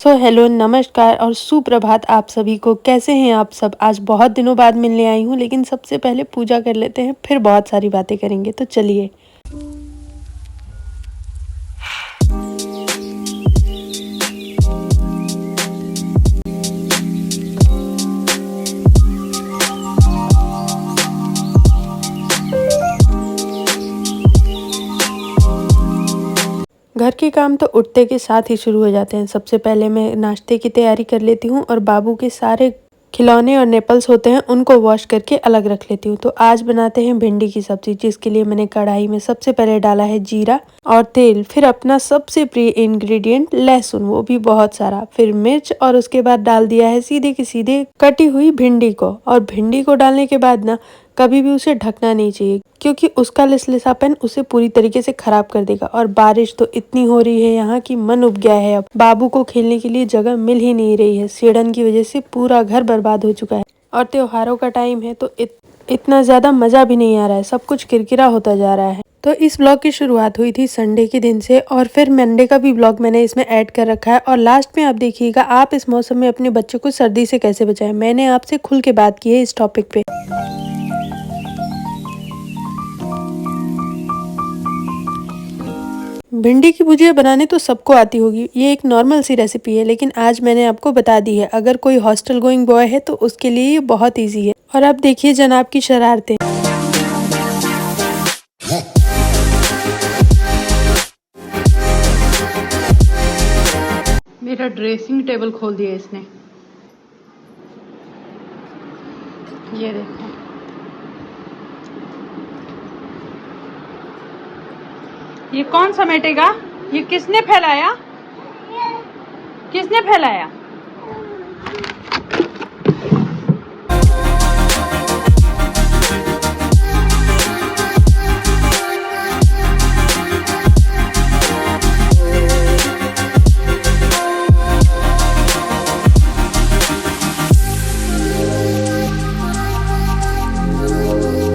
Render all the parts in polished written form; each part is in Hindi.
हेलो, नमस्कार और सुप्रभात आप सभी को। कैसे हैं आप सब? आज बहुत दिनों बाद मिलने आई हूँ, लेकिन सबसे पहले पूजा कर लेते हैं, फिर बहुत सारी बातें करेंगे। तो चलिए। घर के काम तो उठते के साथ ही शुरू हो जाते हैं। सबसे पहले मैं नाश्ते की तैयारी कर लेती हूँ और बाबू के सारे खिलौने और नेपल्स होते हैं, उनको वॉश करके अलग रख लेती हूँ। तो आज बनाते हैं भिंडी की सब्जी, जिसके लिए मैंने कढ़ाई में सबसे पहले डाला है जीरा और तेल, फिर अपना सबसे प्रिय इंग्रेडिएंट लहसुन, वो भी बहुत सारा, फिर मिर्च, और उसके बाद डाल दिया है सीधे की सीधे कटी हुई भिंडी को। और भिंडी को डालने के बाद ना कभी भी उसे ढकना नहीं चाहिए, क्योंकि उसका लिसलिसापन उसे पूरी तरीके से खराब कर देगा। और बारिश तो इतनी हो रही है यहाँ की मन उब गया है। अब बाबू को खेलने के लिए जगह मिल ही नहीं रही है। सेड़न की वजह से पूरा घर बर्बाद हो चुका है और त्योहारों का टाइम है तो इतना ज्यादा मजा भी नहीं आ रहा है। सब कुछ किरकिरा होता जा रहा है। तो इस ब्लॉग की शुरुआत हुई थी संडे के दिन से, और फिर मंडे का भी ब्लॉग मैंने इसमें ऐड कर रखा है। और लास्ट में आप देखिएगा आप इस मौसम में अपने बच्चों को सर्दी से कैसे बचाएं। मैंने आपसे खुल के बात की है इस टॉपिक पे। भिंडी की भुजिया बनाने तो सबको आती होगी, ये एक नॉर्मल सी रेसिपी है, लेकिन आज मैंने आपको बता दी है। अगर कोई हॉस्टल गोइंग बॉय है तो उसके लिए ये बहुत इजी है। और अब देखिए जनाब की शरारतें। मेरा ड्रेसिंग टेबल खोल दिया इसने। ये देखो, ये कौन समेटेगा? ये किसने फैलाया? किसने फैलाया?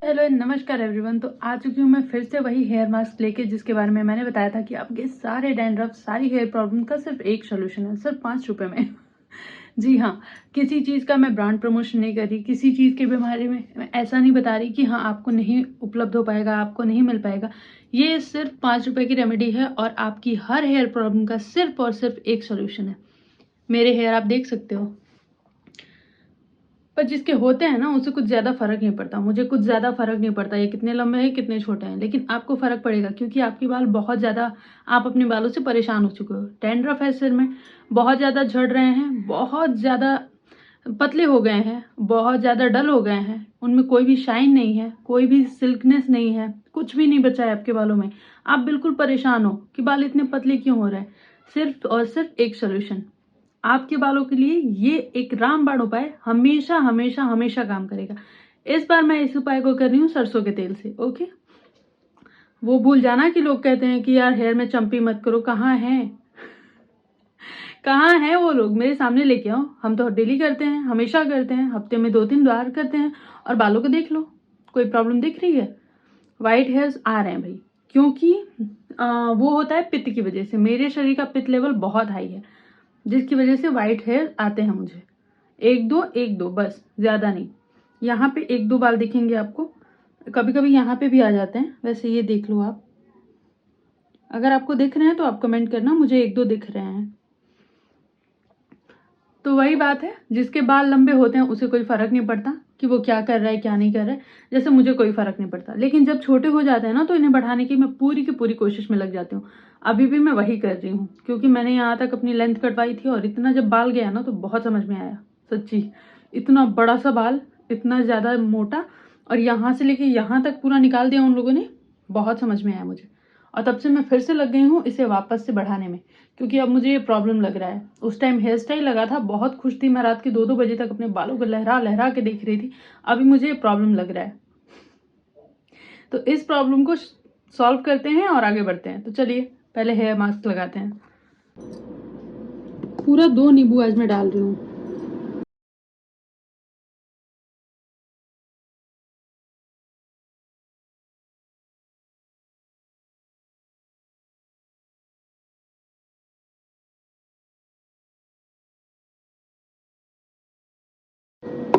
हेलो नमस्कार एवरीवन। तो आ चुकी हूँ मैं फिर से वही हेयर मास्क लेके, जिसके बारे में मैंने बताया था कि आपके सारे डैंड्रफ, सारी हेयर प्रॉब्लम का सिर्फ एक सोल्यूशन है, सिर्फ 5 रुपए में। जी हाँ, किसी चीज़ का मैं ब्रांड प्रमोशन नहीं कर रही, किसी चीज़ के बारे में मैं ऐसा नहीं बता रही कि हाँ आपको नहीं उपलब्ध हो पाएगा, आपको नहीं मिल पाएगा। ये सिर्फ 5 रुपए की रेमेडी है और आपकी हर हेयर प्रॉब्लम का सिर्फ और सिर्फ एक सोल्यूशन है। मेरे हेयर आप देख सकते हो, पर जिसके होते हैं ना उसे कुछ ज़्यादा फर्क नहीं पड़ता। मुझे कुछ ज़्यादा फर्क नहीं पड़ता ये कितने लंबे हैं कितने छोटे हैं, लेकिन आपको फर्क पड़ेगा क्योंकि आपके बाल बहुत ज़्यादा, आप अपने बालों से परेशान हो चुके हो। डैंड्रफ है सिर में, बहुत ज़्यादा झड़ रहे हैं, बहुत ज़्यादा पतले हो गए हैं, बहुत ज़्यादा डल हो गए हैं, उनमें कोई भी शाइन नहीं है, कोई भी सिल्कनेस नहीं है, कुछ भी नहीं बचा है आपके बालों में। आप बिल्कुल परेशान हो कि बाल इतने पतले क्यों हो रहे हैं। सिर्फ और सिर्फ एक सोल्यूशन आपके बालों के लिए, ये एक रामबाण उपाय हमेशा हमेशा हमेशा काम करेगा। इस बार मैं इस उपाय को कर रही हूँ सरसों के तेल से। ओके, वो भूल जाना कि लोग कहते हैं कि यार हेयर में चंपी मत करो। कहाँ है, कहाँ है वो लोग? मेरे सामने लेके आओ। हम तो डेली करते हैं, हमेशा करते हैं, हफ्ते में 2-3 बार करते हैं। और बालों को देख लो, कोई प्रॉब्लम दिख रही है? वाइट हेयर्स आ रहे हैं भाई, क्योंकि वो होता है पित्त की वजह से। मेरे शरीर का पित्त लेवल बहुत हाई है, जिसकी वजह से वाइट हेयर आते हैं मुझे। एक दो बस, ज़्यादा नहीं। यहाँ पे 1-2 बाल दिखेंगे आपको, कभी कभी यहाँ पे भी आ जाते हैं। वैसे ये देख लो आप, अगर आपको दिख रहे हैं तो आप कमेंट करना, मुझे 1-2 दिख रहे हैं। तो वही बात है, जिसके बाल लंबे होते हैं उसे कोई फर्क नहीं पड़ता कि वो क्या कर रहा है क्या नहीं कर रहा है। जैसे मुझे कोई फर्क नहीं पड़ता, लेकिन जब छोटे हो जाते हैं ना तो इन्हें बढ़ाने की मैं पूरी की पूरी कोशिश में लग जाती हूँ। अभी भी मैं वही कर रही हूँ, क्योंकि मैंने यहाँ तक अपनी लेंथ कटवाई थी और इतना जब बाल गया ना तो बहुत समझ में आया सच्ची। इतना बड़ा सा बाल, इतना ज़्यादा मोटा, और यहाँ से लेके यहाँ तक पूरा निकाल दिया उन लोगों ने। बहुत समझ में आया मुझे, और तब से मैं फिर से लग गई हूँ इसे वापस से बढ़ाने में, क्योंकि अब मुझे ये प्रॉब्लम लग रहा है। उस टाइम हेयर स्टाइल लगा था, बहुत खुश थी मैं, रात के 2-2 बजे तक अपने बालों को लहरा लहरा के देख रही थी। अभी मुझे ये प्रॉब्लम लग रहा है। तो इस प्रॉब्लम को सॉल्व करते हैं और आगे बढ़ते हैं। तो चलिए पहले हेयर मास्क लगाते हैं। पूरा 2 नींबू आज मैं डाल रही हूँ।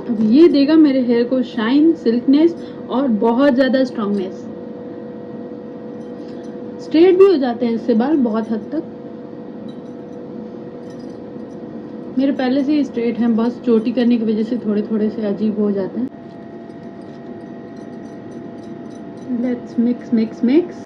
अब ये देगा मेरे हेयर को शाइन, सिल्कनेस और बहुत ज़्यादा स्ट्रॉन्गनेस। स्ट्रेट भी हो जाते हैं इससे बाल बहुत हद तक। मेरे पहले से ही स्ट्रेट हैं, बस चोटी करने की वजह से थोड़े थोड़े से अजीब हो जाते हैं। Let's mix mix mix.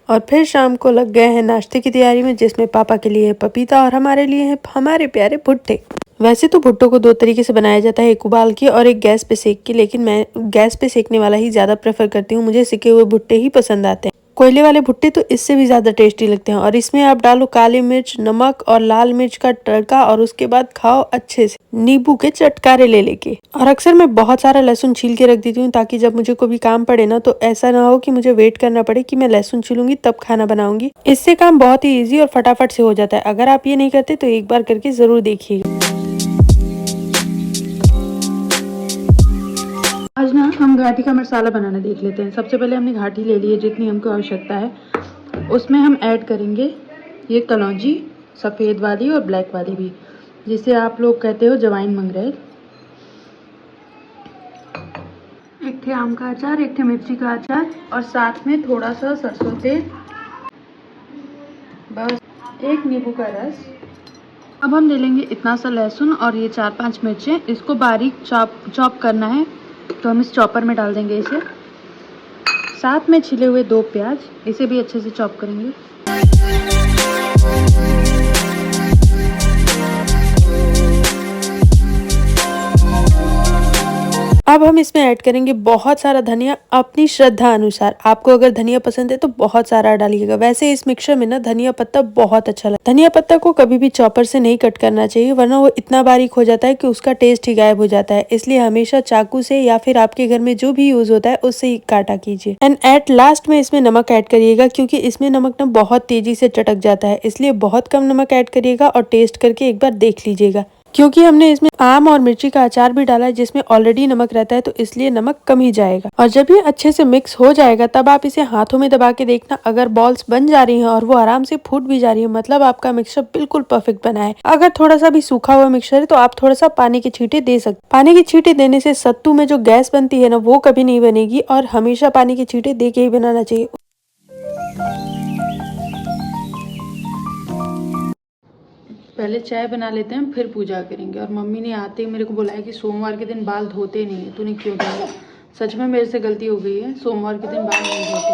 और फिर शाम को लग गए हैं नाश्ते की तैयारी में, जिसमें पापा के लिए है पपीता और हमारे लिए है हमारे प्यारे भुट्टे। वैसे तो भुट्टो को दो तरीके से बनाया जाता है, एक उबाल के और एक गैस पे सेक के, लेकिन मैं गैस पे सेकने वाला ही ज़्यादा प्रेफर करती हूँ। मुझे सिके हुए भुट्टे ही पसंद आते हैं। कोयले वाले भुट्टे तो इससे भी ज़्यादा टेस्टी लगते हैं। और इसमें आप डालो काली मिर्च, नमक और लाल मिर्च का तड़का और उसके बाद खाओ अच्छे से नींबू के चटकारे ले लेके। और अक्सर मैं बहुत सारा लहसुन छील के रख देती हूँ, ताकि जब मुझे कोई भी काम पड़े ना, तो ऐसा ना हो कि मुझे वेट करना पड़े कि मैं लहसुन छीलूंगी तब खाना बनाऊंगी। इससे काम बहुत ही ईजी और फटाफट से हो जाता है। अगर आप ये नहीं करते तो एक बार करके ज़रूर देखिएगा। आज ना हम घाटी का मसाला बनाना देख लेते हैं। सबसे पहले हमने घाटी ले ली है जितनी हमको आवश्यकता है। उसमें हम ऐड करेंगे ये कलौंजी, सफ़ेद वाली और ब्लैक वाली भी, जिसे आप लोग कहते हो जवाइन मंगरेल। एक थे आम का अचार, एक थे मिर्ची का अचार और साथ में थोड़ा सा सरसों तेल, बस एक नींबू का रस। अब हम ले लेंगे इतना सा लहसुन और ये 4-5 मिर्चें। इसको बारीक चॉप करना है, तो हम इस चॉपर में डाल देंगे इसे। साथ में छिले हुए 2 प्याज, इसे भी अच्छे से चॉप करेंगे। अब हम इसमें ऐड करेंगे बहुत सारा धनिया, अपनी श्रद्धा अनुसार। आपको अगर धनिया पसंद है तो बहुत सारा डालिएगा। वैसे इस मिक्सचर में ना धनिया पत्ता बहुत अच्छा लगता है। धनिया पत्ता को कभी भी चॉपर से नहीं कट करना चाहिए, वरना वो इतना बारीक हो जाता है कि उसका टेस्ट ही गायब हो जाता है। इसलिए हमेशा चाकू से या फिर आपके घर में जो भी यूज होता है उससे ही काटा कीजिए। एंड एट लास्ट में इसमें नमक ऐड करिएगा, क्योंकि इसमें नमक ना बहुत तेजी से चटक जाता है, इसलिए बहुत कम नमक ऐड करिएगा और टेस्ट करके एक बार देख लीजिएगा। क्योंकि हमने इसमें आम और मिर्ची का अचार भी डाला है जिसमें ऑलरेडी नमक रहता है, तो इसलिए नमक कम ही जाएगा। और जब ये अच्छे से मिक्स हो जाएगा तब आप इसे हाथों में दबा के देखना। अगर बॉल्स बन जा रही हैं और वो आराम से फूट भी जा रही है, मतलब आपका मिक्सचर बिल्कुल परफेक्ट बना है। अगर थोड़ा सा भी सूखा हुआ मिक्सचर है तो आप थोड़ा सा पानी के छींटे दे सकते। पानी के छींटे देने से सत्तू में जो गैस बनती है ना, वो कभी नहीं बनेगी। और हमेशा पानी के छींटे दे के ही बनाना चाहिए। पहले चाय बना लेते हैं, फिर पूजा करेंगे। और मम्मी ने आते ही मेरे को बुलाया कि सोमवार के दिन बाल धोते नहीं है, तूने क्यों किया? सच में मेरे से गलती हो गई है, सोमवार के दिन बाल नहीं धोते।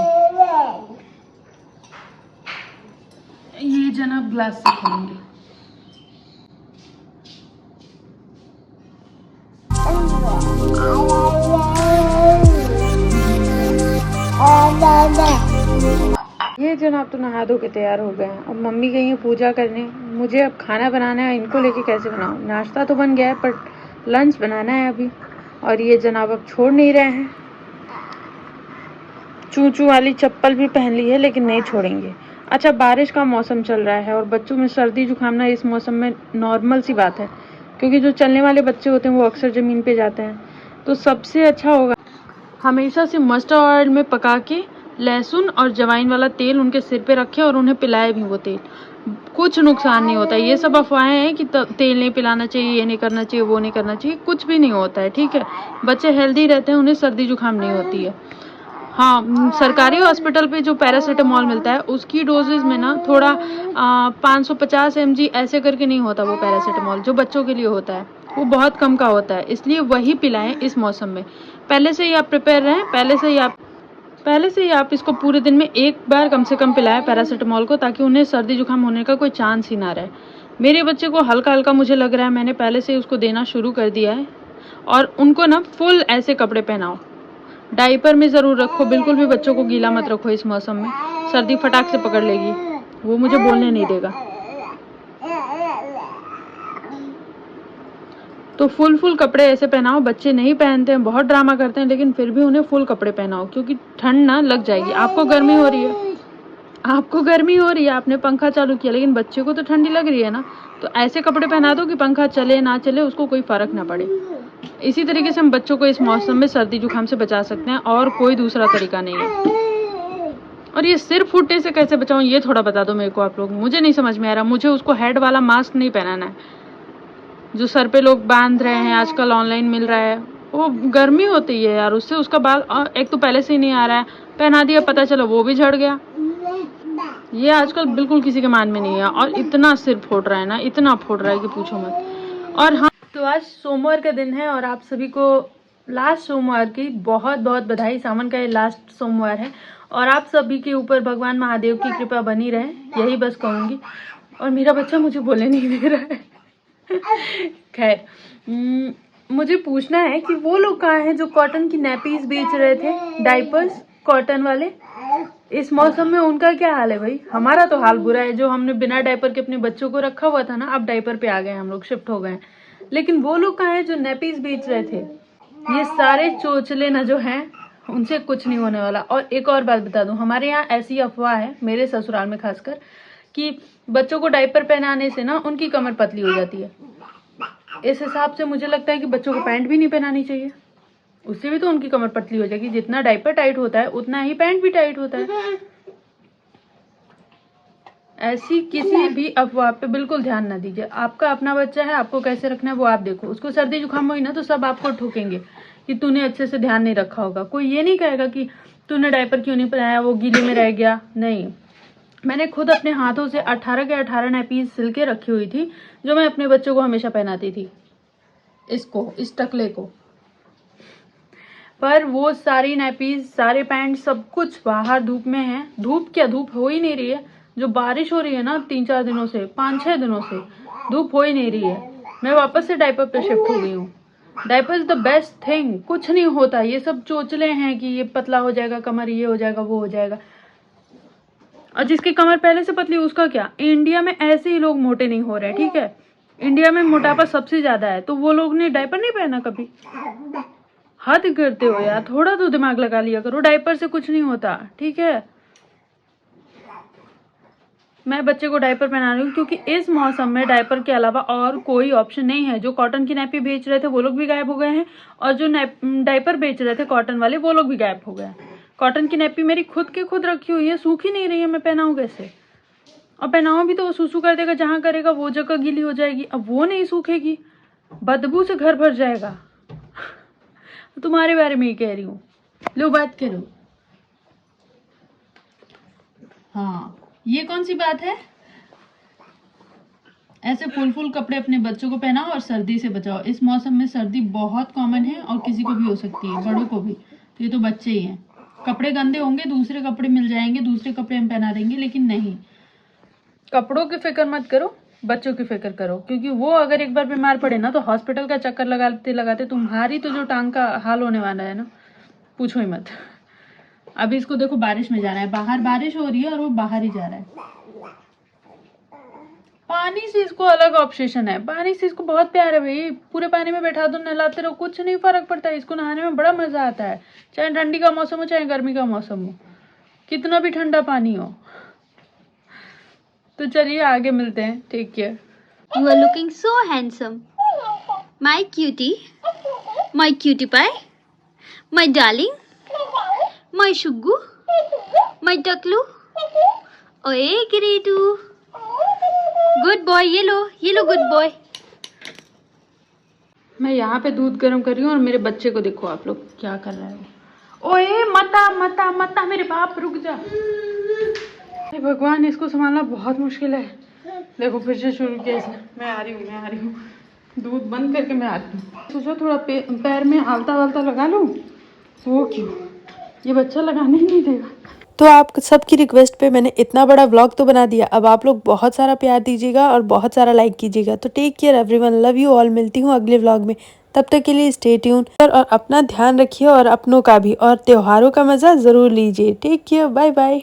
ये जनाब ग्लास से खोलेंगे। ये जनाब तो नहा धो के तैयार हो गए हैं। अब मम्मी गई है पूजा करने, मुझे अब खाना बनाना है। इनको लेके कैसे बनाऊँ? नाश्ता तो बन गया है पर लंच बनाना है अभी। और ये जनाब अब छोड़ नहीं रहे हैं। चूचू वाली चप्पल भी पहन ली है लेकिन नहीं छोड़ेंगे। अच्छा, बारिश का मौसम चल रहा है और बच्चों में सर्दी जुकाम ना इस मौसम में नॉर्मल सी बात है, क्योंकि जो चलने वाले बच्चे होते हैं वो अक्सर ज़मीन पे जाते हैं। तो सबसे अच्छा होगा हमेशा से मस्टर्ड ऑयल में पका के लहसुन और जवाइन वाला तेल उनके सिर पे रखे और उन्हें पिलाए भी वो तेल। कुछ नुकसान नहीं होता। ये सब अफवाहें हैं कि तेल नहीं पिलाना चाहिए, ये नहीं करना चाहिए, वो नहीं करना चाहिए, कुछ भी नहीं होता है, ठीक है। बच्चे हेल्दी रहते हैं, उन्हें सर्दी जुकाम नहीं होती है। हाँ, सरकारी हॉस्पिटल पे जो पैरासीटामॉल मिलता है उसकी डोजेज में ना थोड़ा 550 mg ऐसे करके नहीं होता। वो पैरासीटामॉल जो बच्चों के लिए होता है वो बहुत कम का होता है, इसलिए वही पिलाएं इस मौसम में। पहले से ही आप प्रिपेयर रहें, पहले से ही आप इसको पूरे दिन में एक बार कम से कम पिलाएं पैरासीटामॉल को, ताकि उन्हें सर्दी जुकाम होने का कोई चांस ही ना रहे। मेरे बच्चे को हल्का हल्का मुझे लग रहा है, मैंने पहले से ही उसको देना शुरू कर दिया है। और उनको ना फुल ऐसे कपड़े पहनाओ, डायपर में ज़रूर रखो, बिल्कुल भी बच्चों को गीला मत रखो इस मौसम में, सर्दी फटाक से पकड़ लेगी, वो मुझे बोलने नहीं देगा। तो फुल कपड़े ऐसे पहनाओ। बच्चे नहीं पहनते हैं, बहुत ड्रामा करते हैं, लेकिन फिर भी उन्हें फुल कपड़े पहनाओ, क्योंकि ठंड ना लग जाएगी। आपको गर्मी हो रही है, आपको गर्मी हो रही है, आपने पंखा चालू किया, लेकिन बच्चे को तो ठंडी लग रही है ना, तो ऐसे कपड़े पहना दो कि पंखा चले ना चले उसको कोई फर्क ना पड़े। इसी तरीके से हम बच्चों को इस मौसम में सर्दी जुकाम से बचा सकते हैं, और कोई दूसरा तरीका नहीं है। और ये सिर फूटने से कैसे बचाऊं, ये थोड़ा बता दो मेरे को आप लोग, मुझे नहीं समझ में आ रहा। मुझे उसको हेड वाला मास्क नहीं पहनाना है जो सर पे लोग बांध रहे हैं, आजकल ऑनलाइन मिल रहा है। वो गर्मी होती है यार, उससे उसका बाल एक तो पहले से ही नहीं आ रहा है, पहना दिया, पता चला वो भी झड़ गया। ये आजकल बिल्कुल किसी के मान में नहीं है, और इतना सिर फोड़ रहा है ना, इतना फोड़ रहा है कि पूछो मत। और हाँ, तो आज सोमवार का दिन है और आप सभी को लास्ट सोमवार की बहुत बहुत बधाई। सावन का ये लास्ट सोमवार है और आप सभी के ऊपर भगवान महादेव की कृपा बनी रहे, यही बस कहूँगी। और मेरा बच्चा मुझे बोले नहीं दे रहा है। खैर, मुझे पूछना है कि वो लोग कहाँ हैं जो कॉटन की नैपीज बेच रहे थे, डाइपर्स कॉटन वाले, इस मौसम में उनका क्या हाल है भाई? हमारा तो हाल बुरा है, जो हमने बिना डायपर के अपने बच्चों को रखा हुआ था ना, अब डायपर पे आ गए हम लोग, शिफ्ट हो गए। लेकिन वो लोग कहाँ हैं जो नैपीज बेच रहे थे? ये सारे चोचले न जो हैं, उनसे कुछ नहीं होने वाला। और एक और बात बता दूं, हमारे यहाँ ऐसी अफवाह है, मेरे ससुराल में खासकर, कि बच्चों को डायपर पहनाने से ना उनकी कमर पतली हो जाती है। इस हिसाब से मुझे लगता है कि बच्चों को पैंट भी नहीं पहनानी चाहिए, उससे भी तो उनकी कमर पतली हो जाएगी। जितना डायपर टाइट होता है उतना ही पैंट भी टाइट होता है। ऐसी किसी भी अफवाह पे बिल्कुल ध्यान ना दीजिए। आपका अपना बच्चा है, आपको कैसे रखना है वो आप देखो। उसको सर्दी जुकाम हुई ना तो सब आपको ठोकेंगे कि तूने अच्छे से ध्यान नहीं रखा होगा। कोई ये नहीं कहेगा कि तूने डायपर क्यों नहीं पहनाया, वो गीले में रह गया। नहीं, मैंने खुद अपने हाथों से 18 के 18 नैपीज सिल के रखी हुई थी, जो मैं अपने बच्चों को हमेशा पहनाती थी, इसको, इस टकले को। पर वो सारी नैपीज, सारे पैंट, सब कुछ बाहर धूप में है। धूप क्या, धूप हो ही नहीं रही है। जो बारिश हो रही है ना 3-4 दिनों से, 5-6 दिनों से धूप हो ही नहीं रही है। मैं वापस से डायपर पे शिफ्ट हो गई हूँ। Diaper is the best thing, कुछ नहीं होता। ये सब चोचले हैं कि ये पतला हो जाएगा कमर, ये हो जाएगा, वो हो जाएगा। और जिसकी कमर पहले से पतली उसका क्या? इंडिया में ऐसे ही लोग मोटे नहीं हो रहे, ठीक है? इंडिया में मोटापा सबसे ज्यादा है, तो वो लोग ने डायपर नहीं पहना कभी? हद करते हो यार, थोड़ा तो दिमाग लगा लिया करो। डायपर से कुछ नहीं होता, ठीक है? मैं बच्चे को डायपर पहना रही हूँ क्योंकि इस मौसम में डायपर के अलावा और कोई ऑप्शन नहीं है। जो कॉटन की नैपी बेच रहे थे वो लोग भी गायब हो गए हैं, और जो डायपर बेच रहे थे कॉटन वाले वो लोग भी गायब हो गए हैं। कॉटन की नैपी मेरी खुद की खुद रखी हुई है, सूख ही नहीं रही है, मैं पहनाऊँ कैसे? और पहनाऊँ भी तो वो सूसू कर देगा, जहाँ करेगा वो जगह गीली हो जाएगी। अब वो नहीं सूखेगी, बदबू से घर भर जाएगा। तुम्हारे बारे में ही कह रही हूँ, लो बात करो। हाँ, ये कौन सी बात है? ऐसे फुल फुल कपड़े अपने बच्चों को पहनाओ और सर्दी से बचाओ। इस मौसम में सर्दी बहुत कॉमन है और किसी को भी हो सकती है, बड़ों को भी। तो ये तो बच्चे ही हैं। कपड़े गंदे होंगे, दूसरे कपड़े मिल जाएंगे, दूसरे कपड़े हम पहना देंगे, लेकिन नहीं, कपड़ों की फिक्र मत करो, बच्चों की फिक्र करो। क्योंकि वो अगर एक बार बीमार पड़े ना तो हॉस्पिटल का चक्कर लगाते लगाते तुम्हारी तो जो टांग का हाल होने वाला है ना, पूछो ही मत। अभी इसको देखो, बारिश में जाना है, बाहर बारिश हो रही है और वो बाहर ही जा रहा है। पानी से इसको अलग ऑब्सेशन है, पानी से इसको बहुत प्यार है भाई। पूरे पानी में बैठा दो, नहलाते रहो, कुछ नहीं फर्क पड़ता है। इसको नहाने में बड़ा मजा आता है, चाहे ठंडी का मौसम हो चाहे गर्मी का मौसम हो, कितना भी ठंडा पानी हो। तो चलिए आगे मिलते हैं, take care. You are looking so handsome. My cutie pie, my darling, my shuggu, my ducklu. Oye, Kiretu. Good boy, ये लो good boy. मैं यहाँ पे दूध गर्म कर रही हूँ और मेरे बच्चे को देखो आप लोग क्या कर रहे हो। ओए मता मता मता, मेरे बाप रुक जा। भगवान, इसको संभालना बहुत मुश्किल है। देखो फिर से शुरू किया इसने। मैं आ रही हूँ, दूध बंद करके मैं आ रही हूँ। सोचा थोड़ा पैर में आलता वालता लगा लूँ, वो क्यों, ये बच्चा लगाने ही नहीं देगा। तो आप सबकी रिक्वेस्ट पे मैंने इतना बड़ा व्लॉग तो बना दिया। अब आप लोग बहुत सारा प्यार दीजिएगा और बहुत सारा लाइक कीजिएगा। तो take care everyone, love you all. मिलती हूँ अगले व्लॉग में, तब तक के लिए स्टे ट्यून और अपना ध्यान रखिए और अपनों का भी, और त्योहारों का मज़ा ज़रूर लीजिए। Take care, bye bye.